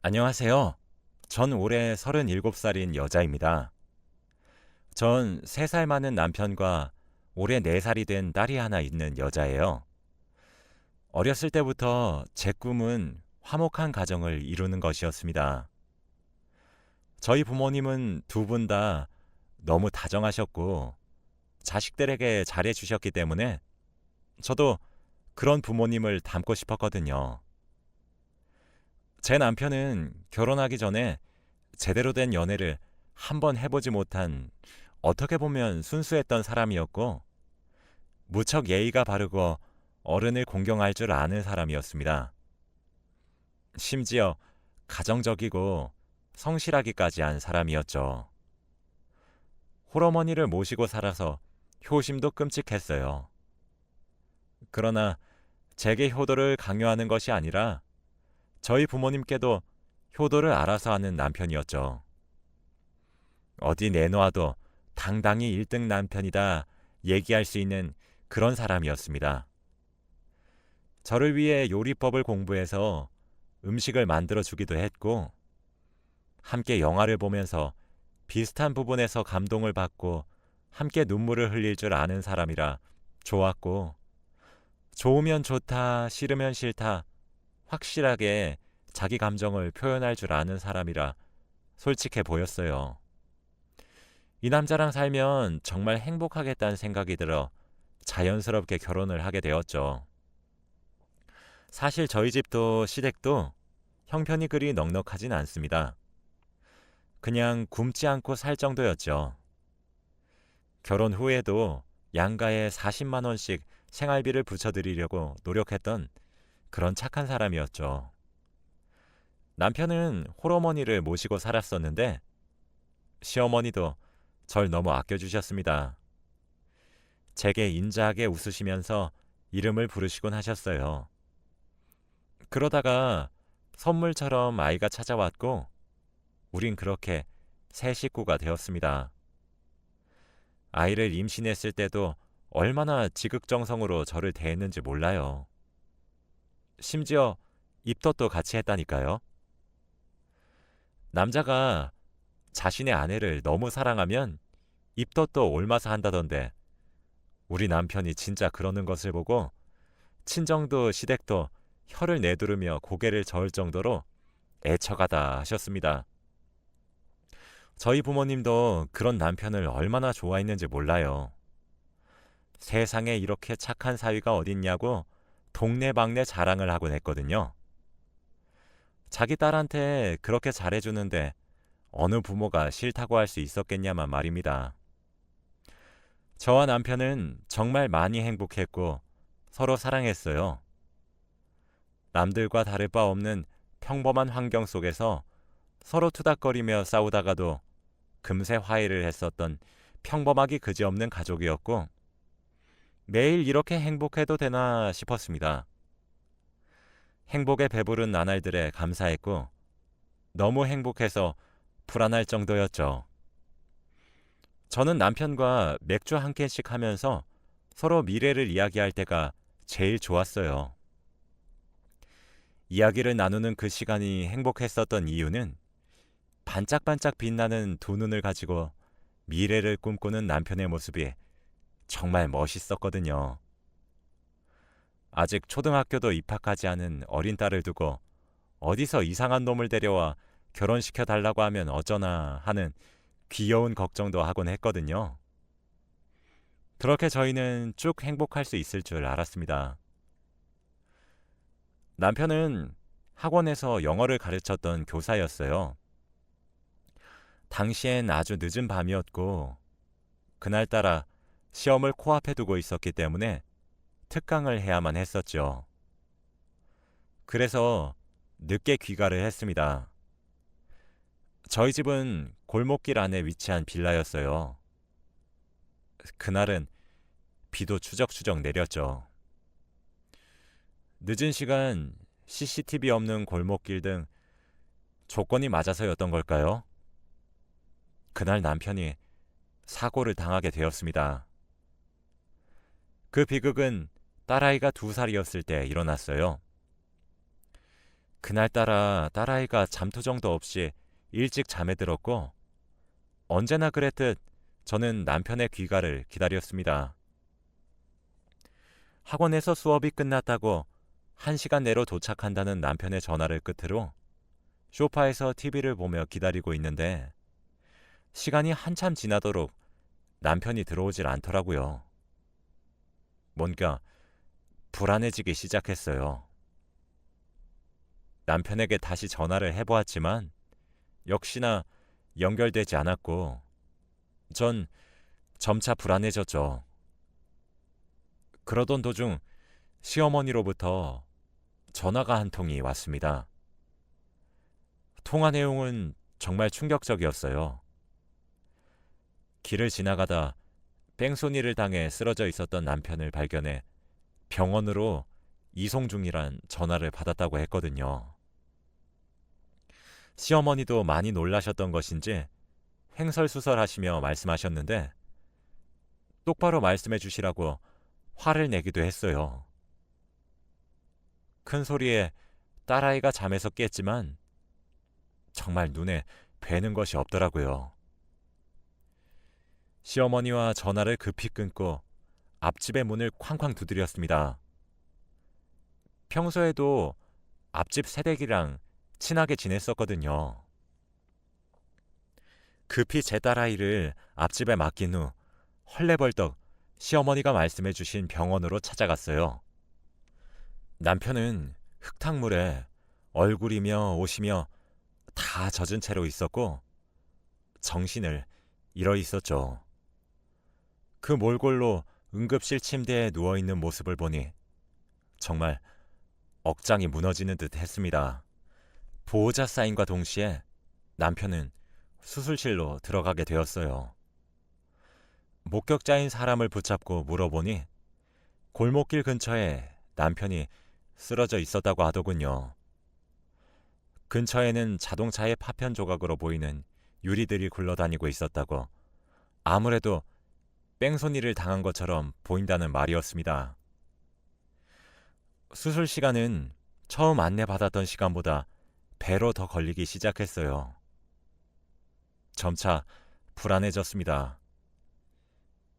안녕하세요. 전 올해 37살인 여자입니다. 전 3살 많은 남편과 올해 4살이 된 딸이 하나 있는 여자예요. 어렸을 때부터 제 꿈은 화목한 가정을 이루는 것이었습니다. 저희 부모님은 두 분 다 너무 다정하셨고 자식들에게 잘해 주셨기 때문에 저도 그런 부모님을 닮고 싶었거든요. 제 남편은 결혼하기 전에 제대로 된 연애를 한 번 해보지 못한 어떻게 보면 순수했던 사람이었고 무척 예의가 바르고 어른을 공경할 줄 아는 사람이었습니다. 심지어 가정적이고 성실하기까지 한 사람이었죠. 홀어머니를 모시고 살아서 효심도 끔찍했어요. 그러나 제게 효도를 강요하는 것이 아니라 저희 부모님께도 효도를 알아서 하는 남편이었죠. 어디 내놓아도 당당히 1등 남편이다 얘기할 수 있는 그런 사람이었습니다. 저를 위해 요리법을 공부해서 음식을 만들어 주기도 했고, 함께 영화를 보면서 비슷한 부분에서 감동을 받고 함께 눈물을 흘릴 줄 아는 사람이라 좋았고, 좋으면 좋다, 싫으면 싫다, 확실하게 자기 감정을 표현할 줄 아는 사람이라 솔직해 보였어요. 이 남자랑 살면 정말 행복하겠다는 생각이 들어 자연스럽게 결혼을 하게 되었죠. 사실 저희 집도 시댁도 형편이 그리 넉넉하진 않습니다. 그냥 굶지 않고 살 정도였죠. 결혼 후에도 양가에 40만 원씩 생활비를 붙여드리려고 노력했던 그런 착한 사람이었죠. 남편은 홀어머니를 모시고 살았었는데 시어머니도 절 너무 아껴주셨습니다. 제게 인자하게 웃으시면서 이름을 부르시곤 하셨어요. 그러다가 선물처럼 아이가 찾아왔고 우린 그렇게 새 식구가 되었습니다. 아이를 임신했을 때도 얼마나 지극정성으로 저를 대했는지 몰라요. 심지어 입덧도 같이 했다니까요. 남자가 자신의 아내를 너무 사랑하면 입덧도 옮아서 한다던데 우리 남편이 진짜 그러는 것을 보고 친정도 시댁도 혀를 내두르며 고개를 저을 정도로 애처가다 하셨습니다. 저희 부모님도 그런 남편을 얼마나 좋아했는지 몰라요. 세상에 이렇게 착한 사위가 어딨냐고 동네방네 자랑을 하곤 했거든요. 자기 딸한테 그렇게 잘해주는데 어느 부모가 싫다고 할 수 있었겠냐만 말입니다. 저와 남편은 정말 많이 행복했고 서로 사랑했어요. 남들과 다를 바 없는 평범한 환경 속에서 서로 투닥거리며 싸우다가도 금세 화해를 했었던 평범하기 그지없는 가족이었고 매일 이렇게 행복해도 되나 싶었습니다. 행복에 배부른 나날들에 감사했고 너무 행복해서 불안할 정도였죠. 저는 남편과 맥주 한 캔씩 하면서 서로 미래를 이야기할 때가 제일 좋았어요. 이야기를 나누는 그 시간이 행복했었던 이유는 반짝반짝 빛나는 두 눈을 가지고 미래를 꿈꾸는 남편의 모습이 정말 멋있었거든요. 아직 초등학교도 입학하지 않은 어린 딸을 두고 어디서 이상한 놈을 데려와 결혼시켜 달라고 하면 어쩌나 하는 귀여운 걱정도 하곤 했거든요. 그렇게 저희는 쭉 행복할 수 있을 줄 알았습니다. 남편은 학원에서 영어를 가르쳤던 교사였어요. 당시엔 아주 늦은 밤이었고 그날따라 시험을 코앞에 두고 있었기 때문에 특강을 해야만 했었죠. 그래서 늦게 귀가를 했습니다. 저희 집은 골목길 안에 위치한 빌라였어요. 그날은 비도 추적추적 내렸죠. 늦은 시간 CCTV 없는 골목길 등 조건이 맞아서였던 걸까요? 그날 남편이 사고를 당하게 되었습니다. 그 비극은 딸아이가 2살이었을 때 일어났어요. 그날따라 딸아이가 잠투정도 없이 일찍 잠에 들었고 언제나 그랬듯 저는 남편의 귀가를 기다렸습니다. 학원에서 수업이 끝났다고 1시간 내로 도착한다는 남편의 전화를 끝으로 소파에서 TV를 보며 기다리고 있는데 시간이 한참 지나도록 남편이 들어오질 않더라고요. 뭔가 불안해지기 시작했어요. 남편에게 다시 전화를 해보았지만 역시나 연결되지 않았고 전 점차 불안해졌죠. 그러던 도중 시어머니로부터 전화가 한 통이 왔습니다. 통화 내용은 정말 충격적이었어요. 길을 지나가다 뺑소니를 당해 쓰러져 있었던 남편을 발견해 병원으로 이송 중이란 전화를 받았다고 했거든요. 시어머니도 많이 놀라셨던 것인지 횡설수설하시며 말씀하셨는데 똑바로 말씀해 주시라고 화를 내기도 했어요. 큰 소리에 딸아이가 잠에서 깼지만 정말 눈에 뵈는 것이 없더라고요. 시어머니와 전화를 급히 끊고 앞집의 문을 쾅쾅 두드렸습니다. 평소에도 앞집 새댁이랑 친하게 지냈었거든요. 급히 제 딸아이를 앞집에 맡긴 후 헐레벌떡 시어머니가 말씀해 주신 병원으로 찾아갔어요. 남편은 흙탕물에 얼굴이며 옷이며 다 젖은 채로 있었고 정신을 잃어 있었죠. 그 몰골로 응급실 침대에 누워있는 모습을 보니 정말 억장이 무너지는 듯 했습니다. 보호자 사인과 동시에 남편은 수술실로 들어가게 되었어요. 목격자인 사람을 붙잡고 물어보니 골목길 근처에 남편이 쓰러져 있었다고 하더군요. 근처에는 자동차의 파편 조각으로 보이는 유리들이 굴러다니고 있었다고 아무래도 뺑소니를 당한 것처럼 보인다는 말이었습니다. 수술 시간은 처음 안내받았던 시간보다 배로 더 걸리기 시작했어요. 점차 불안해졌습니다.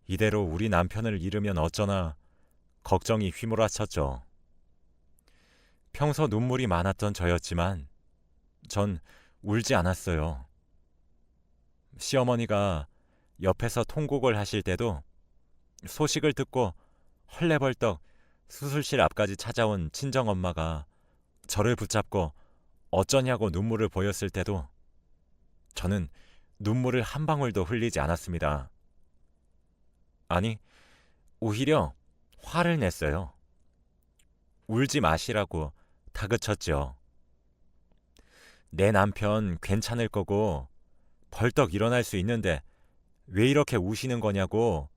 이대로 우리 남편을 잃으면 어쩌나 걱정이 휘몰아쳤죠. 평소 눈물이 많았던 저였지만 전 울지 않았어요. 시어머니가 옆에서 통곡을 하실 때도 소식을 듣고 헐레벌떡 수술실 앞까지 찾아온 친정엄마가 저를 붙잡고 어쩌냐고 눈물을 보였을 때도 저는 눈물을 한 방울도 흘리지 않았습니다. 아니, 오히려 화를 냈어요. 울지 마시라고 다그쳤죠. 내 남편 괜찮을 거고 벌떡 일어날 수 있는데 왜 이렇게 우시는 거냐고,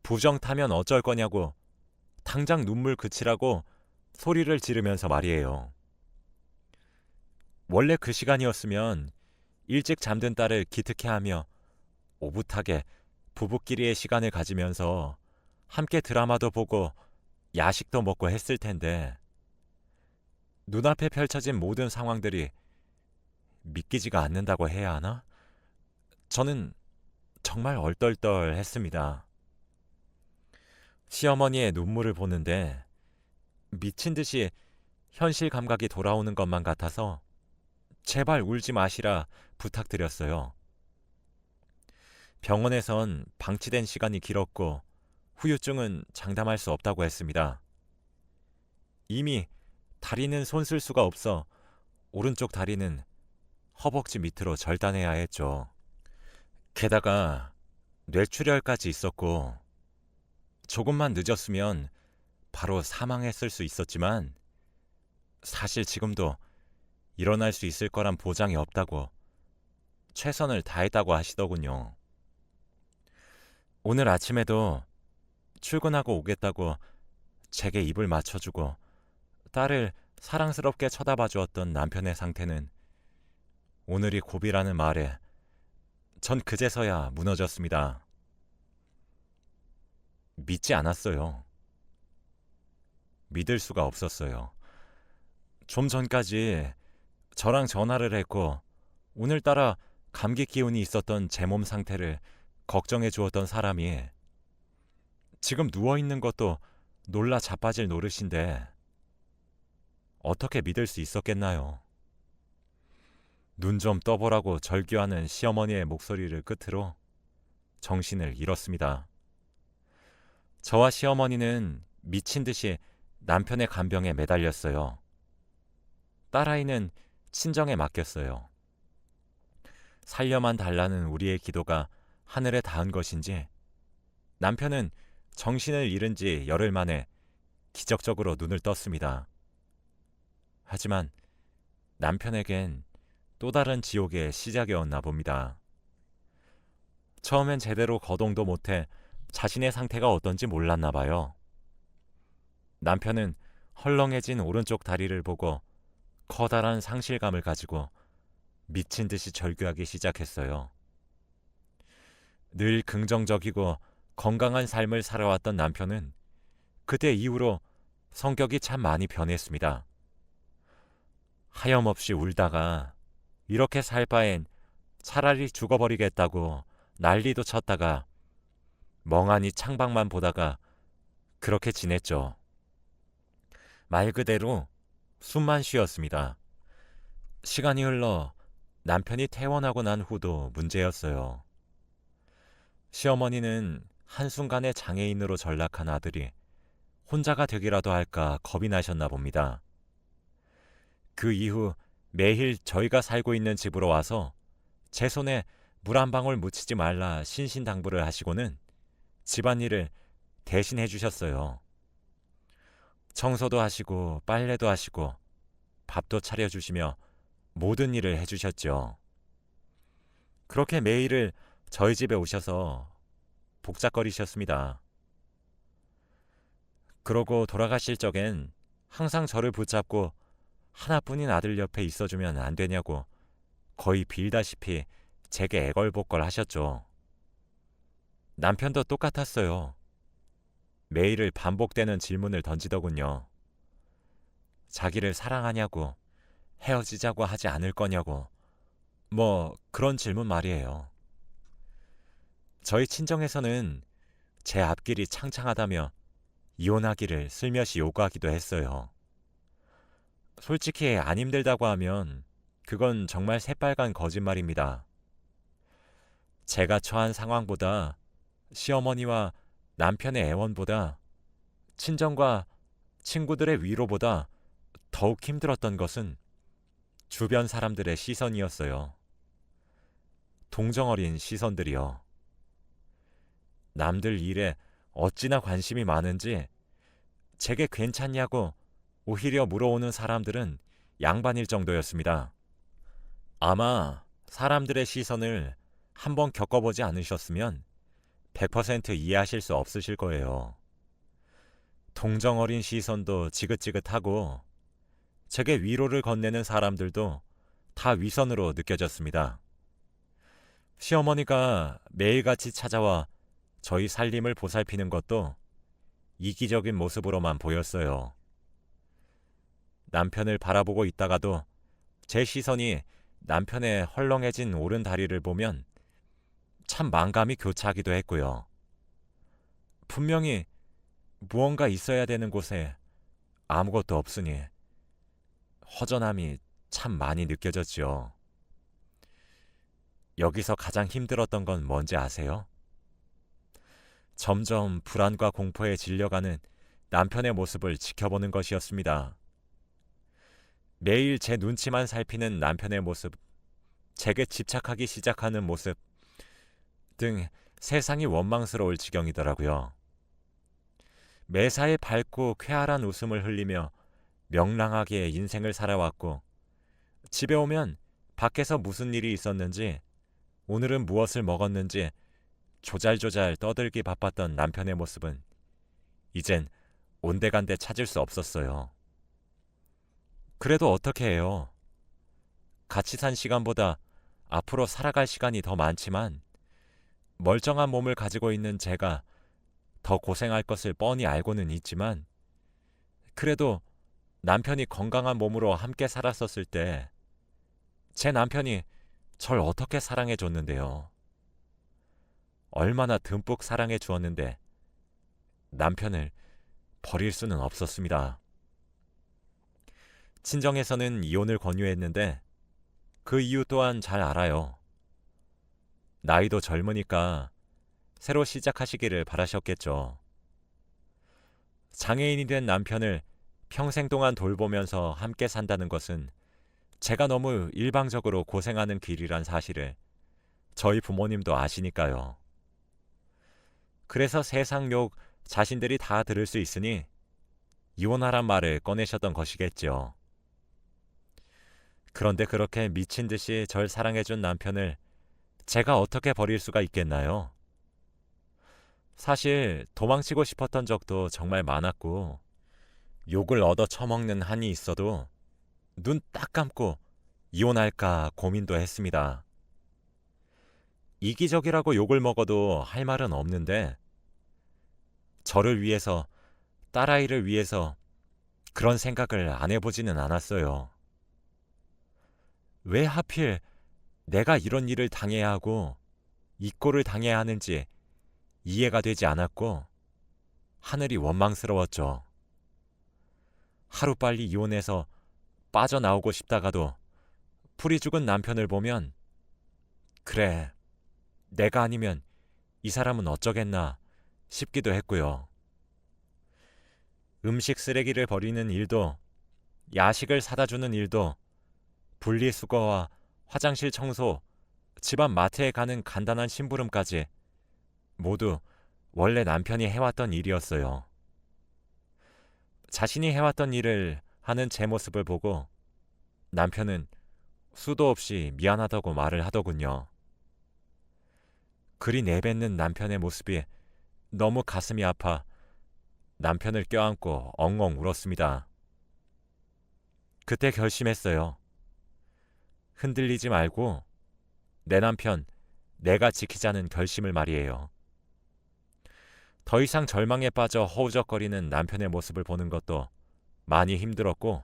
부정 타면 어쩔 거냐고, 당장 눈물 그치라고 소리를 지르면서 말이에요. 원래 그 시간이었으면 일찍 잠든 딸을 기특해하며 오붓하게 부부끼리의 시간을 가지면서 함께 드라마도 보고 야식도 먹고 했을 텐데 눈앞에 펼쳐진 모든 상황들이 믿기지가 않는다고 해야 하나? 저는 정말 얼떨떨했습니다. 시어머니의 눈물을 보는데 미친 듯이 현실 감각이 돌아오는 것만 같아서 제발 울지 마시라 부탁드렸어요. 병원에선 방치된 시간이 길었고 후유증은 장담할 수 없다고 했습니다. 이미 다리는 손 쓸 수가 없어 오른쪽 다리는 허벅지 밑으로 절단해야 했죠. 게다가 뇌출혈까지 있었고 조금만 늦었으면 바로 사망했을 수 있었지만 사실 지금도 일어날 수 있을 거란 보장이 없다고 최선을 다했다고 하시더군요. 오늘 아침에도 출근하고 오겠다고 제게 입을 맞춰주고 딸을 사랑스럽게 쳐다봐 주었던 남편의 상태는 오늘이 고비라는 말에 전 그제서야 무너졌습니다. 믿지 않았어요. 믿을 수가 없었어요. 좀 전까지 저랑 전화를 했고 오늘따라 감기 기운이 있었던 제 몸 상태를 걱정해 주었던 사람이 지금 누워 있는 것도 놀라 자빠질 노릇인데 어떻게 믿을 수 있었겠나요? 눈 좀 떠보라고 절규하는 시어머니의 목소리를 끝으로 정신을 잃었습니다. 저와 시어머니는 미친 듯이 남편의 간병에 매달렸어요. 딸아이는 친정에 맡겼어요. 살려만 달라는 우리의 기도가 하늘에 닿은 것인지 남편은 정신을 잃은 지 열흘 만에 기적적으로 눈을 떴습니다. 하지만 남편에겐 또 다른 지옥의 시작이었나 봅니다. 처음엔 제대로 거동도 못해 자신의 상태가 어떤지 몰랐나 봐요. 남편은 헐렁해진 오른쪽 다리를 보고 커다란 상실감을 가지고 미친 듯이 절규하기 시작했어요. 늘 긍정적이고 건강한 삶을 살아왔던 남편은 그때 이후로 성격이 참 많이 변했습니다. 하염없이 울다가 이렇게 살 바엔 차라리 죽어버리겠다고 난리도 쳤다가 멍하니 창밖만 보다가 그렇게 지냈죠. 말 그대로 숨만 쉬었습니다. 시간이 흘러 남편이 퇴원하고 난 후도 문제였어요. 시어머니는 한순간에 장애인으로 전락한 아들이 혼자가 되기라도 할까 겁이 나셨나 봅니다. 그 이후 매일 저희가 살고 있는 집으로 와서 제 손에 물 한 방울 묻히지 말라 신신당부를 하시고는 집안일을 대신 해주셨어요. 청소도 하시고 빨래도 하시고 밥도 차려주시며 모든 일을 해주셨죠. 그렇게 매일을 저희 집에 오셔서 복작거리셨습니다. 그러고 돌아가실 적엔 항상 저를 붙잡고 하나뿐인 아들 옆에 있어주면 안 되냐고 거의 빌다시피 제게 애걸복걸 하셨죠. 남편도 똑같았어요. 매일을 반복되는 질문을 던지더군요. 자기를 사랑하냐고, 헤어지자고 하지 않을 거냐고, 뭐 그런 질문 말이에요. 저희 친정에서는 제 앞길이 창창하다며 이혼하기를 슬며시 요구하기도 했어요. 솔직히 안 힘들다고 하면 그건 정말 새빨간 거짓말입니다. 제가 처한 상황보다 시어머니와 남편의 애원보다 친정과 친구들의 위로보다 더욱 힘들었던 것은 주변 사람들의 시선이었어요. 동정어린 시선들이요. 남들 일에 어찌나 관심이 많은지 제게 괜찮냐고 오히려 물어오는 사람들은 양반일 정도였습니다. 아마 사람들의 시선을 한번 겪어보지 않으셨으면 100% 이해하실 수 없으실 거예요. 동정어린 시선도 지긋지긋하고 제게 위로를 건네는 사람들도 다 위선으로 느껴졌습니다. 시어머니가 매일같이 찾아와 저희 살림을 보살피는 것도 이기적인 모습으로만 보였어요. 남편을 바라보고 있다가도 제 시선이 남편의 헐렁해진 오른 다리를 보면 참 만감이 교차하기도 했고요. 분명히 무언가 있어야 되는 곳에 아무것도 없으니 허전함이 참 많이 느껴졌지요. 여기서 가장 힘들었던 건 뭔지 아세요? 점점 불안과 공포에 질려가는 남편의 모습을 지켜보는 것이었습니다. 매일 제 눈치만 살피는 남편의 모습, 제게 집착하기 시작하는 모습 등 세상이 원망스러울 지경이더라고요. 매사에 밝고 쾌활한 웃음을 흘리며 명랑하게 인생을 살아왔고 집에 오면 밖에서 무슨 일이 있었는지 오늘은 무엇을 먹었는지 조잘조잘 떠들기 바빴던 남편의 모습은 이젠 온데간데 찾을 수 없었어요. 그래도 어떻게 해요? 같이 산 시간보다 앞으로 살아갈 시간이 더 많지만 멀쩡한 몸을 가지고 있는 제가 더 고생할 것을 뻔히 알고는 있지만 그래도 남편이 건강한 몸으로 함께 살았었을 때 제 남편이 절 어떻게 사랑해 줬는데요. 얼마나 듬뿍 사랑해 주었는데 남편을 버릴 수는 없었습니다. 친정에서는 이혼을 권유했는데 그 이유 또한 잘 알아요. 나이도 젊으니까 새로 시작하시기를 바라셨겠죠. 장애인이 된 남편을 평생 동안 돌보면서 함께 산다는 것은 제가 너무 일방적으로 고생하는 길이란 사실을 저희 부모님도 아시니까요. 그래서 세상 욕 자신들이 다 들을 수 있으니 이혼하란 말을 꺼내셨던 것이겠죠. 그런데 그렇게 미친 듯이 절 사랑해준 남편을 제가 어떻게 버릴 수가 있겠나요? 사실 도망치고 싶었던 적도 정말 많았고 욕을 얻어 처먹는 한이 있어도 눈 딱 감고 이혼할까 고민도 했습니다. 이기적이라고 욕을 먹어도 할 말은 없는데 저를 위해서, 딸아이를 위해서 그런 생각을 안 해보지는 않았어요. 왜 하필 내가 이런 일을 당해야 하고 이 꼴을 당해야 하는지 이해가 되지 않았고 하늘이 원망스러웠죠. 하루빨리 이혼해서 빠져나오고 싶다가도 풀이 죽은 남편을 보면 그래, 내가 아니면 이 사람은 어쩌겠나 싶기도 했고요. 음식 쓰레기를 버리는 일도, 야식을 사다 주는 일도, 분리수거와 화장실 청소, 집안 마트에 가는 간단한 심부름까지 모두 원래 남편이 해왔던 일이었어요. 자신이 해왔던 일을 하는 제 모습을 보고 남편은 수도 없이 미안하다고 말을 하더군요. 그리 내뱉는 남편의 모습이 너무 가슴이 아파 남편을 껴안고 엉엉 울었습니다. 그때 결심했어요. 흔들리지 말고 내 남편 내가 지키자는 결심을 말이에요. 더 이상 절망에 빠져 허우적거리는 남편의 모습을 보는 것도 많이 힘들었고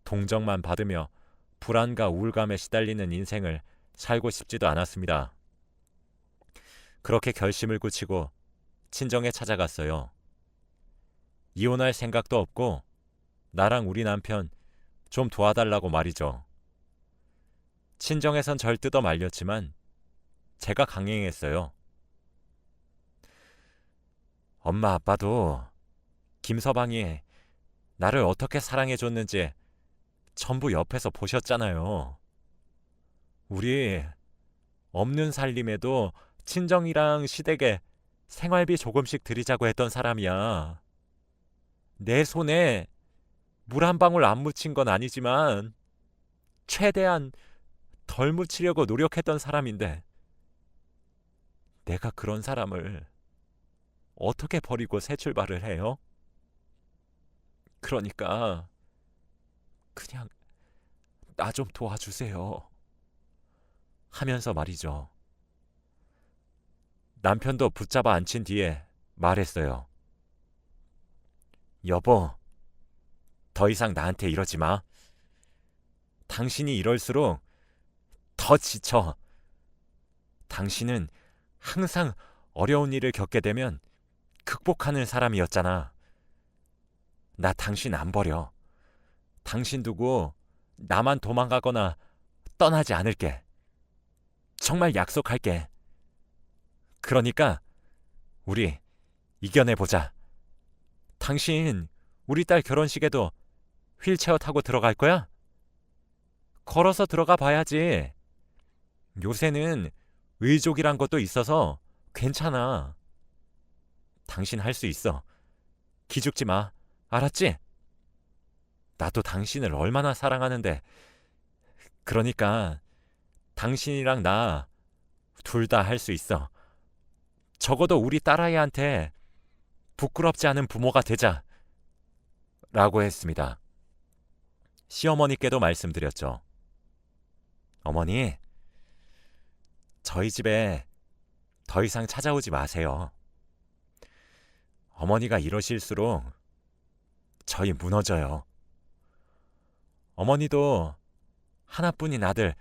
동정만 받으며 불안과 우울감에 시달리는 인생을 살고 싶지도 않았습니다. 그렇게 결심을 굳히고 친정에 찾아갔어요. 이혼할 생각도 없고 나랑 우리 남편 좀 도와달라고 말이죠. 친정에선 절 뜯어 말렸지만 제가 강행했어요. 엄마 아빠도 김서방이 나를 어떻게 사랑해줬는지 전부 옆에서 보셨잖아요. 우리 없는 살림에도 친정이랑 시댁에 생활비 조금씩 드리자고 했던 사람이야. 내 손에 물 한 방울 안 묻힌 건 아니지만 최대한 덜 묻히려고 노력했던 사람인데 내가 그런 사람을 어떻게 버리고 새 출발을 해요? 그러니까 그냥 나 좀 도와주세요. 하면서 말이죠. 남편도 붙잡아 앉힌 뒤에 말했어요. 여보, 더 이상 나한테 이러지 마. 당신이 이럴수록 더 지쳐. 당신은 항상 어려운 일을 겪게 되면 극복하는 사람이었잖아. 나 당신 안 버려. 당신 두고 나만 도망가거나 떠나지 않을게. 정말 약속할게. 그러니까 우리 이겨내보자. 당신 우리 딸 결혼식에도 휠체어 타고 들어갈 거야? 걸어서 들어가 봐야지. 요새는 의족이란 것도 있어서 괜찮아. 당신 할 수 있어. 기죽지 마. 알았지? 나도 당신을 얼마나 사랑하는데. 그러니까 당신이랑 나 둘 다 할 수 있어. 적어도 우리 딸아이한테 부끄럽지 않은 부모가 되자. 라고 했습니다. 시어머니께도 말씀드렸죠. 어머니, 저희 집에 더 이상 찾아오지 마세요. 어머니가 이러실수록 저희 무너져요. 어머니도 하나뿐인 아들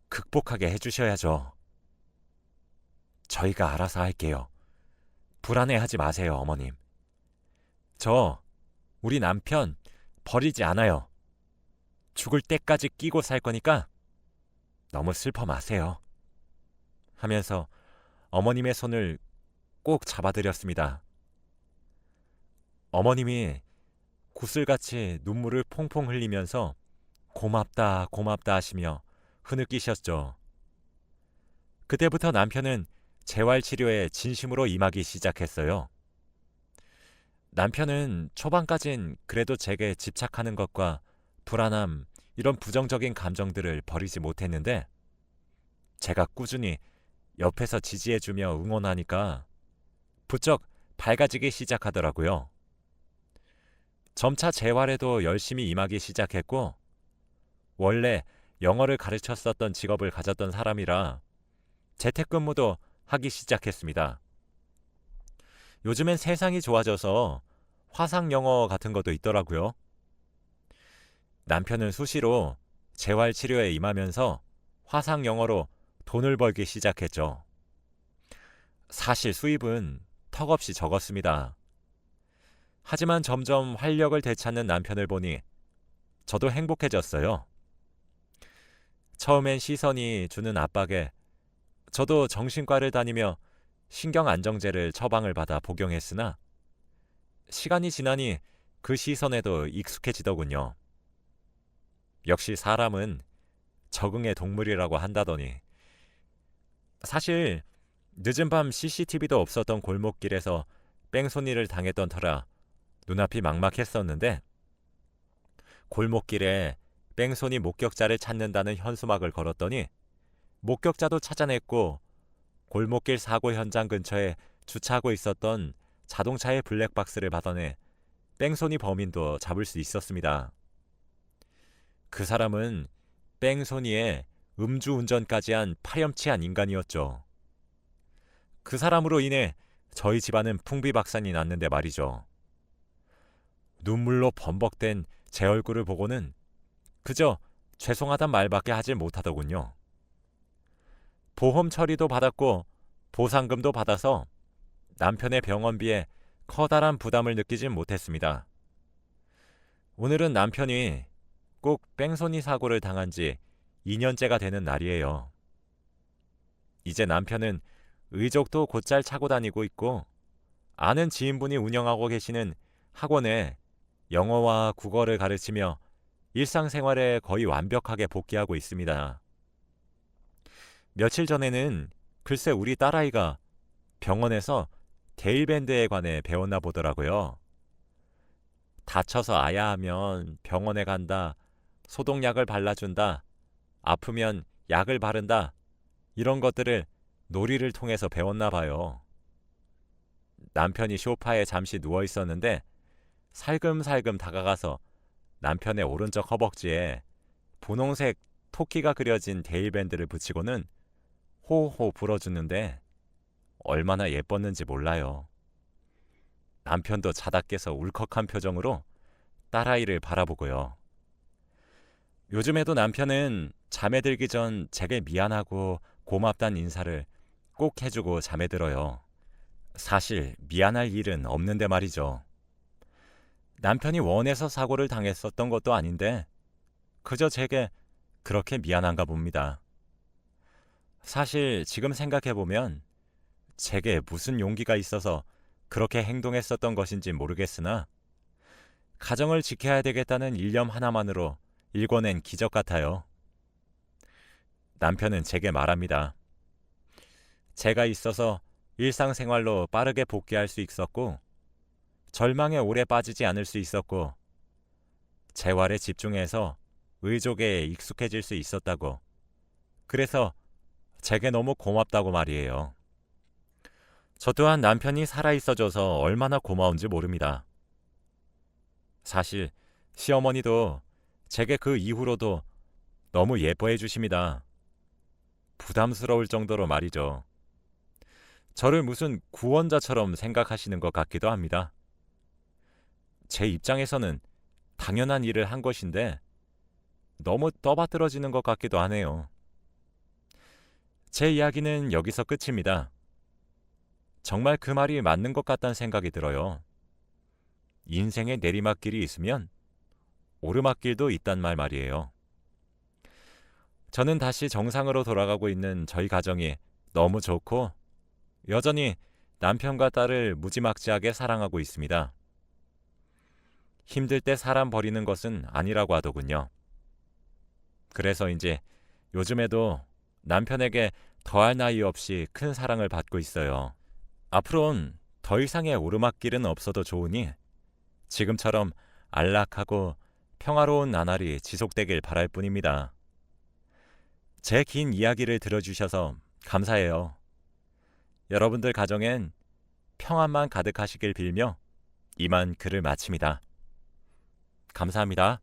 극복하게 해주셔야죠. 저희가 알아서 할게요. 불안해하지 마세요, 어머님. 우리 남편 버리지 않아요. 죽을 때까지 끼고 살 거니까 너무 슬퍼 마세요. 하면서 어머님의 손을 꼭 잡아드렸습니다. 어머님이 구슬같이 눈물을 퐁퐁 흘리면서 고맙다, 고맙다 하시며 흐느끼셨죠. 그때부터 남편은 재활치료에 진심으로 임하기 시작했어요. 남편은 초반까진 그래도 제게 집착하는 것과 불안함, 이런 부정적인 감정들을 버리지 못했는데 제가 꾸준히 옆에서 지지해주며 응원하니까 부쩍 밝아지기 시작하더라고요. 점차 재활에도 열심히 임하기 시작했고 원래 영어를 가르쳤었던 직업을 가졌던 사람이라 재택근무도 하기 시작했습니다. 요즘엔 세상이 좋아져서 화상 영어 같은 것도 있더라고요. 남편은 수시로 재활치료에 임하면서 화상 영어로 돈을 벌기 시작했죠. 사실 수입은 턱없이 적었습니다. 하지만 점점 활력을 되찾는 남편을 보니 저도 행복해졌어요. 처음엔 시선이 주는 압박에 저도 정신과를 다니며 신경안정제를 처방을 받아 복용했으나 시간이 지나니 그 시선에도 익숙해지더군요. 역시 사람은 적응의 동물이라고 한다더니 사실 늦은 밤 CCTV도 없었던 골목길에서 뺑소니를 당했던 터라 눈앞이 막막했었는데 골목길에 뺑소니 목격자를 찾는다는 현수막을 걸었더니 목격자도 찾아냈고 골목길 사고 현장 근처에 주차하고 있었던 자동차의 블랙박스를 받아내 뺑소니 범인도 잡을 수 있었습니다. 그 사람은 뺑소니에 음주운전까지 한 파렴치한 인간이었죠. 그 사람으로 인해 저희 집안은 풍비박산이 났는데 말이죠. 눈물로 범벅된 제 얼굴을 보고는 그저 죄송하단 말밖에 하질 못하더군요. 보험 처리도 받았고 보상금도 받아서 남편의 병원비에 커다란 부담을 느끼진 못했습니다. 오늘은 남편이 꼭 뺑소니 사고를 당한 지 2년째가 되는 날이에요. 이제 남편은 의족도 곧잘 차고 다니고 있고 아는 지인분이 운영하고 계시는 학원에 영어와 국어를 가르치며 일상생활에 거의 완벽하게 복귀하고 있습니다. 며칠 전에는 글쎄 우리 딸아이가 병원에서 데일밴드에 관해 배웠나 보더라고요. 다쳐서 아야하면 병원에 간다, 소독약을 발라준다, 아프면 약을 바른다, 이런 것들을 놀이를 통해서 배웠나 봐요. 남편이 소파에 잠시 누워 있었는데 살금살금 다가가서 남편의 오른쪽 허벅지에 분홍색 토끼가 그려진 데일밴드를 붙이고는 호호 불어주는데 얼마나 예뻤는지 몰라요. 남편도 자다 깨서 울컥한 표정으로 딸아이를 바라보고요. 요즘에도 남편은 잠에 들기 전 제게 미안하고 고맙다는 인사를 꼭 해주고 잠에 들어요. 사실 미안할 일은 없는데 말이죠. 남편이 원해서 사고를 당했었던 것도 아닌데 그저 제게 그렇게 미안한가 봅니다. 사실 지금 생각해보면 제게 무슨 용기가 있어서 그렇게 행동했었던 것인지 모르겠으나 가정을 지켜야 되겠다는 일념 하나만으로 일궈낸 기적 같아요. 남편은 제게 말합니다. 제가 있어서 일상생활로 빠르게 복귀할 수 있었고 절망에 오래 빠지지 않을 수 있었고 재활에 집중해서 의족에 익숙해질 수 있었다고. 그래서 제게 너무 고맙다고 말이에요. 저 또한 남편이 살아있어줘서 얼마나 고마운지 모릅니다. 사실 시어머니도 제게 그 이후로도 너무 예뻐해 주십니다. 부담스러울 정도로 말이죠. 저를 무슨 구원자처럼 생각하시는 것 같기도 합니다. 제 입장에서는 당연한 일을 한 것인데 너무 떠받들어지는 것 같기도 하네요. 제 이야기는 여기서 끝입니다. 정말 그 말이 맞는 것 같다는 생각이 들어요. 인생에 내리막길이 있으면 오르막길도 있단 말이에요. 저는 다시 정상으로 돌아가고 있는 저희 가정이 너무 좋고 여전히 남편과 딸을 무지막지하게 사랑하고 있습니다. 힘들 때 사람 버리는 것은 아니라고 하더군요. 그래서 이제 요즘에도 남편에게 더할 나위 없이 큰 사랑을 받고 있어요. 앞으론 더 이상의 오르막길은 없어도 좋으니 지금처럼 안락하고 평화로운 나날이 지속되길 바랄 뿐입니다. 제 긴 이야기를 들어주셔서 감사해요. 여러분들 가정엔 평안만 가득하시길 빌며 이만 글을 마칩니다. 감사합니다.